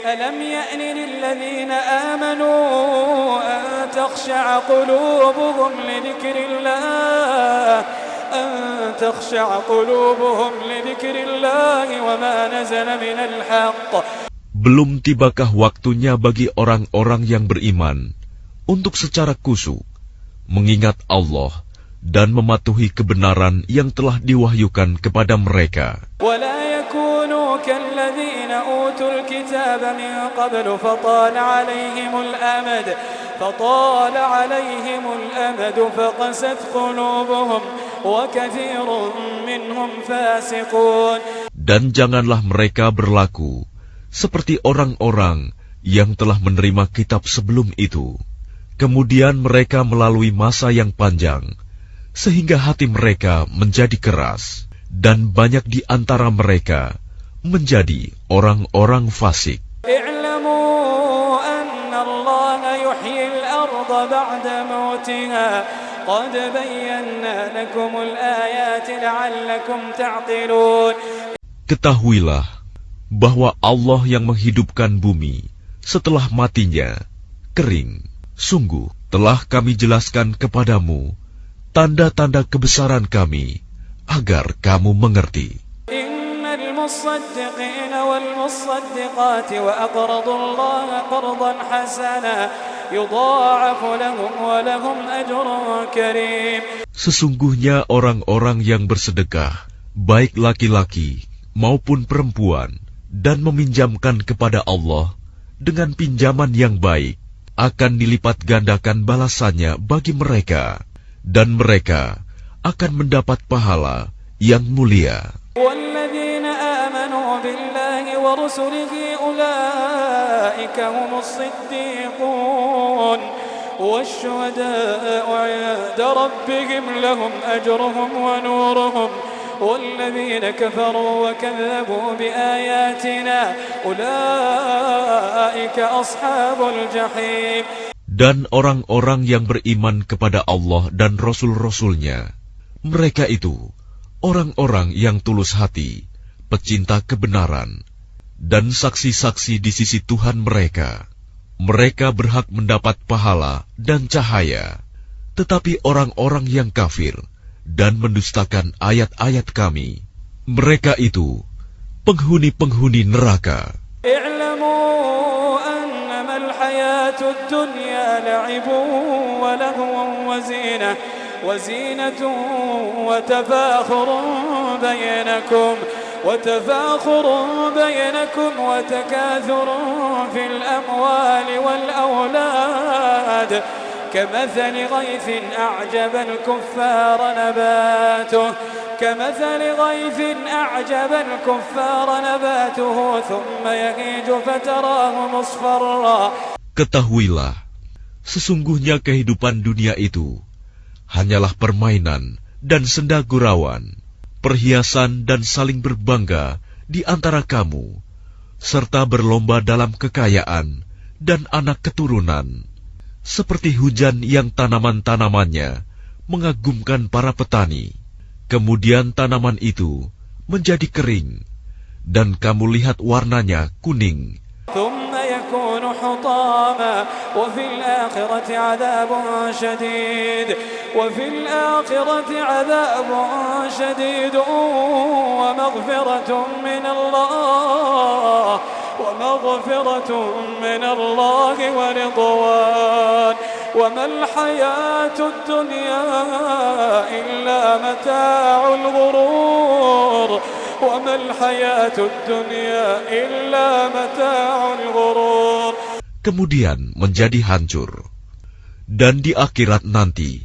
ألم يأن للذين آمنوا أن تخشع قلوبهم لذكر الله وما نزل من الحق. Belum tibakah waktunya bagi orang-orang yang beriman untuk secara khusyuk mengingat Allah dan mematuhi kebenaran yang telah diwahyukan kepada mereka. ولا يكونوا كالذين أوتوا الكتاب من قبل فطال عليهم الأمد فقست قلوبهم وكثير منهم فاسقون. Dan janganlah mereka berlaku seperti orang-orang yang telah menerima kitab sebelum itu. Kemudian mereka melalui masa yang panjang, sehingga hati mereka menjadi keras, dan banyak di antara mereka menjadi orang-orang fasik. اعلموا أن الله يحيي الأرض بعد موتها قد بينا لكم الآيات لعلكم تعقلون. Ketahuilah bahwa Allah yang menghidupkan bumi setelah matinya kering. Sungguh telah kami jelaskan kepadamu tanda-tanda kebesaran kami agar kamu mengerti. Innal musaddiqina wal musaddiqati wa aqradu Allah qardan hasana yudha'afu lahum wa lahum ajrun karim. Sesungguhnya orang-orang yang bersedekah, baik laki-laki maupun perempuan, dan meminjamkan kepada Allah dengan pinjaman yang baik, akan dilipat gandakan balasannya bagi mereka, dan mereka akan mendapat pahala yang mulia. وَالَّذِينَ آمَنُوا بِاللَّهِ وَرُسُلِهِ أُولَئِكَ هُمُ الصِّدِّيقُونَ وَالشُّهَدَاءُ عِندَ رَبِّهِمْ لَهُمْ أَجْرُهُمْ وَنُورُهُمْ وَالَّذِينَ كَفَرُوا وَكَذَّبُوا بِآيَاتِنَا أُولَئِكَ أَصْحَابُ الْجَحِيمِ. Dan orang-orang yang beriman kepada Allah dan Rasul-Rasulnya, mereka itu orang-orang yang tulus hati, pecinta kebenaran, dan saksi-saksi di sisi Tuhan mereka. Mereka berhak mendapat pahala dan cahaya. Tetapi orang-orang yang kafir dan mendustakan ayat-ayat kami, mereka itu penghuni-penghuni neraka. اعلموا أنما الحياة الدنيا لعب ولهو وزينة وتفاخر بينكم وتكاثر في الأموال والأولاد كمثل غيث أعجب الكفار نباته ثم يهيج فتراه مصفرا. Ketahuilah, sesungguhnya kehidupan dunia itu hanyalah permainan dan senda gurauan, perhiasan dan saling berbangga di antara kamu, serta berlomba dalam kekayaan dan anak keturunan. Seperti hujan yang tanaman-tanamannya mengagumkan para petani, kemudian tanaman itu menjadi kering, dan kamu lihat warnanya kuning. ثم يكون حطاما وفي الآخرة عذاب شديد ومغفرة من الله ورضوان وما الحياة الدنيا إلا متاع الغرور. Kemudian menjadi hancur. Dan di akhirat nanti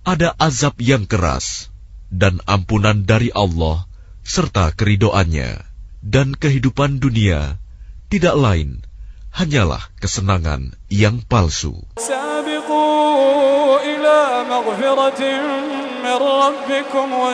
ada azab yang keras dan ampunan dari Allah serta keridoannya. Dan kehidupan dunia tidak lain hanyalah kesenangan yang palsu. Sabiqu ila maghfiratin min rabbikum wa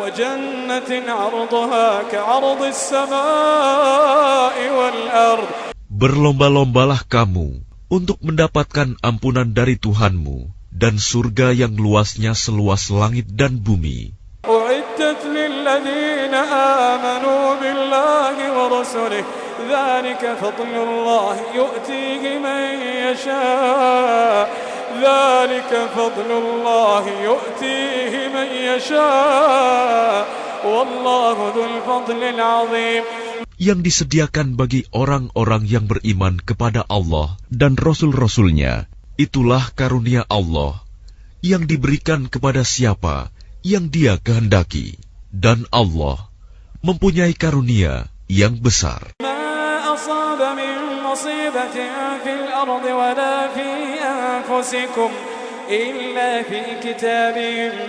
جنة عرضها كعرض السماء والأرض. Berlomba-lombalah kamu untuk mendapatkan ampunan dari Tuhanmu dan surga yang luasnya seluas langit dan bumi. أعدت للذين آمنوا بالله ورسله ذلك فضل الله يؤتيه من يشاء ذلك فضل الله يؤتيه من يشاء والله ذو الفضل العظيم. Yang disediakan bagi orang-orang yang beriman kepada Allah dan Rasul-Rasulnya, itulah karunia Allah yang diberikan kepada siapa yang Dia kehendaki, dan Allah mempunyai karunia yang besar. ما أصاب من مصيبة في الأرض ولا في أنفسكم إلا في كتاب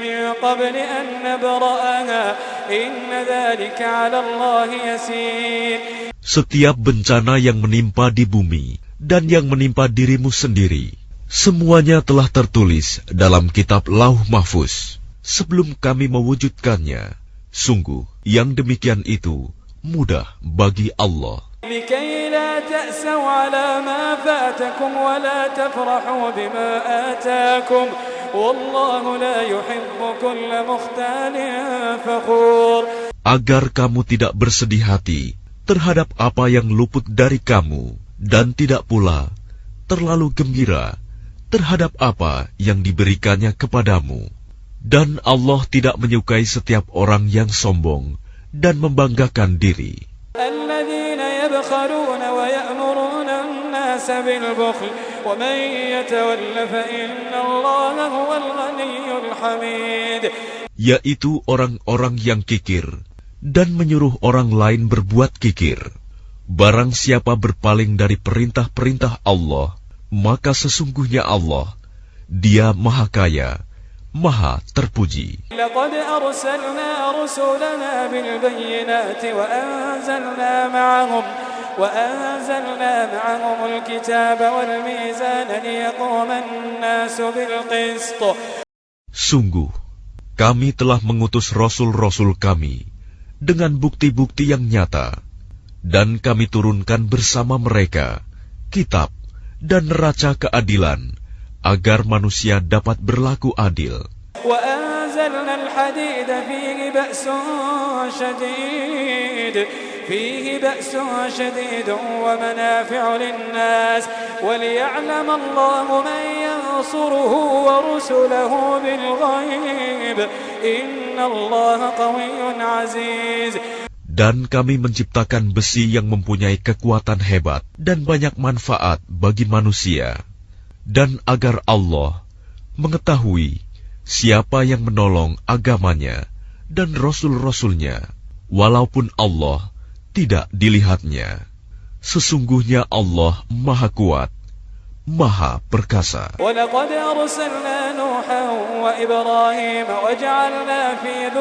من قبل أن نبرأها إن ذلك على الله يسير. Setiap bencana yang menimpa di bumi dan yang menimpa dirimu sendiri, semuanya telah tertulis dalam kitab Lauh Mahfuz sebelum kami mewujudkannya. Sungguh, yang demikian itu mudah bagi Allah. لكي لا تأسوا على ما فاتكم ولا تفرحوا بما آتاكم والله لا يحب كل مختال فخور. Agar kamu tidak bersedih hati terhadap apa yang luput dari kamu, dan tidak pula terlalu gembira terhadap apa yang diberikannya kepadamu. Dan Allah tidak menyukai setiap orang yang sombong dan membanggakan diri. الذين يبخلون ويأمرون الناس بالبخل ومن يتول فإن الله هو الغني الحميد. Yaitu orang-orang yang kikir dan menyuruh orang lain berbuat kikir. Barang siapa berpaling dari perintah-perintah Allah, maka sesungguhnya Allah, Dia Maha Kaya, Maha terpuji. لقد أرسلنا رسلنا بالبينات وأنزلنا معهم الكتاب والميزان ليقوم الناس بالقسط. Sungguh, kami telah mengutus rasul-rasul kami dengan bukti-bukti yang nyata, dan kami turunkan bersama mereka kitab dan neraca keadilan, agar manusia dapat berlaku adil. وأنزلنا الحديد فيه بأس شديد ومنافع للناس وليعلم الله من ينصره ورسله بالغيب إن الله قوي عزيز. Dan kami menciptakan besi yang mempunyai kekuatan hebat dan banyak manfaat bagi manusia, dan agar Allah mengetahui siapa yang menolong agamanya dan rasul-rasulnya, walaupun Allah tidak dilihatnya. Sesungguhnya Allah Maha Kuat, Maha Perkasa. وَلَقَدْ أَرْسَلْنَا نُوحًا وَإِبْرَاهِيمَ وَجَعَلْنَا في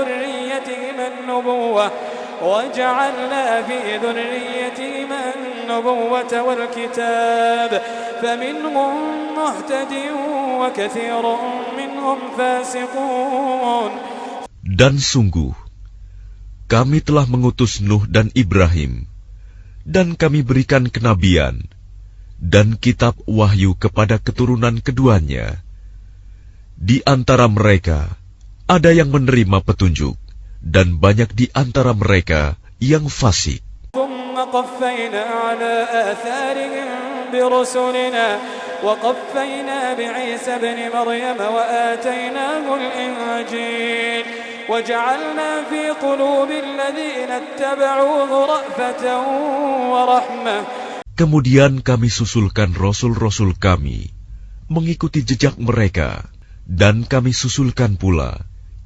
ذريتهما النبوة والكتاب فمنهم مهتد وكثير منهم فاسقون. Dan sungguh, kami telah mengutus Nuh dan Ibrahim, dan kami berikan kenabian dan kitab wahyu kepada keturunan keduanya. Di antara mereka ada yang menerima petunjuk, dan banyak di antara mereka yang fasik. ثم قفينا على آثارهم برسلنا وقفينا بعيسى ابن مريم وآتيناه الإنجيل وجعلنا في قلوب الذين اتبعوه رأفة ورحمة. Kemudian kami susulkan rasul-rasul kami mengikuti jejak mereka, dan kami susulkan pula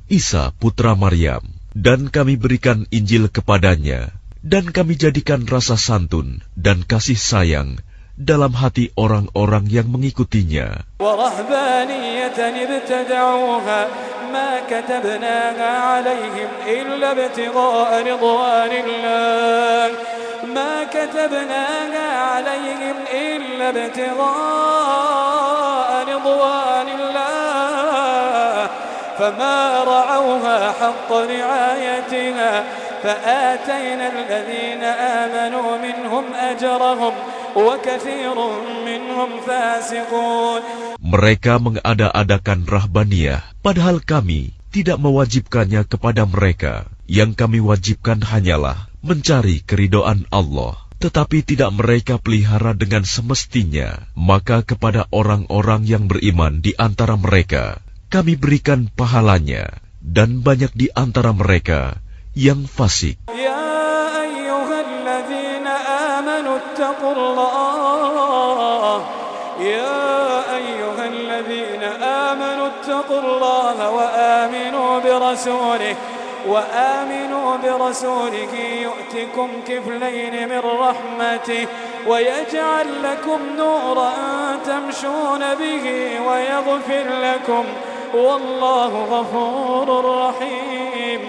Isa putra Maryam, dan kami berikan Injil kepadanya, dan kami jadikan rasa santun dan kasih sayang dalam hati orang-orang yang mengikutinya. وَرَهْبَانِيَّةً ابْتَدَعُوهَا مَا كَتَبْنَاهَا عَلَيْهِمْ إِلَّا ابْتِغَاءَ رِضْوَانِ اللَّهِ مَا كَتَبْنَاهَا عَلَيْهِمْ إِلَّا ابْتِغَاءَ رِضْوَانِ اللَّهِ فَمَا رَعَوْهَا حَقَّ رِعَايَتِهَا فَآتَيْنَا الَّذِينَ آمَنُوا مِنْهُمْ أَجْرَهُمْ وَكَثِيرٌ مِنْهُمْ فَاسِقُونَ. Mereka mengada-adakan rahbaniyah, padahal kami tidak mewajibkannya kepada mereka. Yang kami wajibkan hanyalah mencari keridhaan Allah. tetapi tidak mereka pelihara dengan semestinya, maka kepada orang-orang yang beriman di antara mereka, kami berikan pahalanya, dan banyak di antara mereka yang fasik. Ya ayyuhalladzina amanu attaqullah, ya ayyuhalladzina amanu attaqullah وآمنوا برسوله يؤتكم كفلين من رحمته ويجعل لكم نورا تمشون به ويغفر لكم والله غفور رحيم.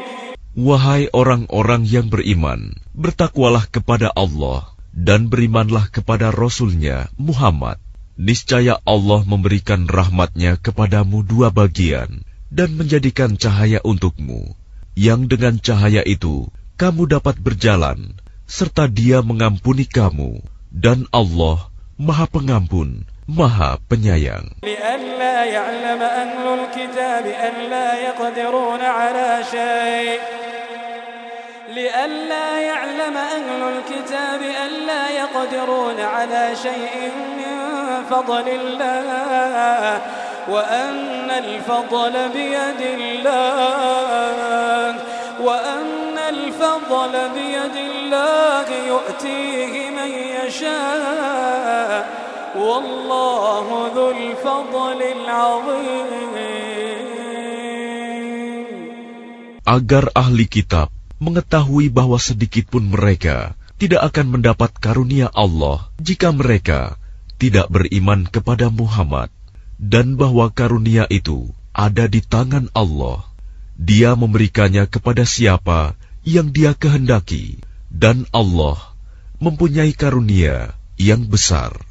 Wahai orang-orang yang beriman, bertakwalah kepada Allah dan berimanlah kepada Rasul-Nya Muhammad. Niscaya Allah memberikan rahmat-Nya kepadamu dua bagian dan menjadikan cahaya untukmu, yang dengan cahaya itu kamu dapat berjalan, serta Dia mengampuni kamu, dan Allah Maha Pengampun, Maha Penyayang. لئلا يعلم أهل الكتاب ألا يقدرون على شيء لئلا يعلم أهل الكتاب ألا يقدرون على شيء من فضل الله وأن الفضل بيد الله وأن الفضل بيد الله يؤتيه من يشاء والله ذو الفضل العظيم. Agar ahli kitab mengetahui bahwa sedikitpun mereka tidak akan mendapat karunia Allah jika mereka tidak beriman kepada Muhammad, dan bahwa karunia itu ada di tangan Allah. Dia memberikannya kepada siapa yang Dia kehendaki, dan Allah mempunyai karunia yang besar.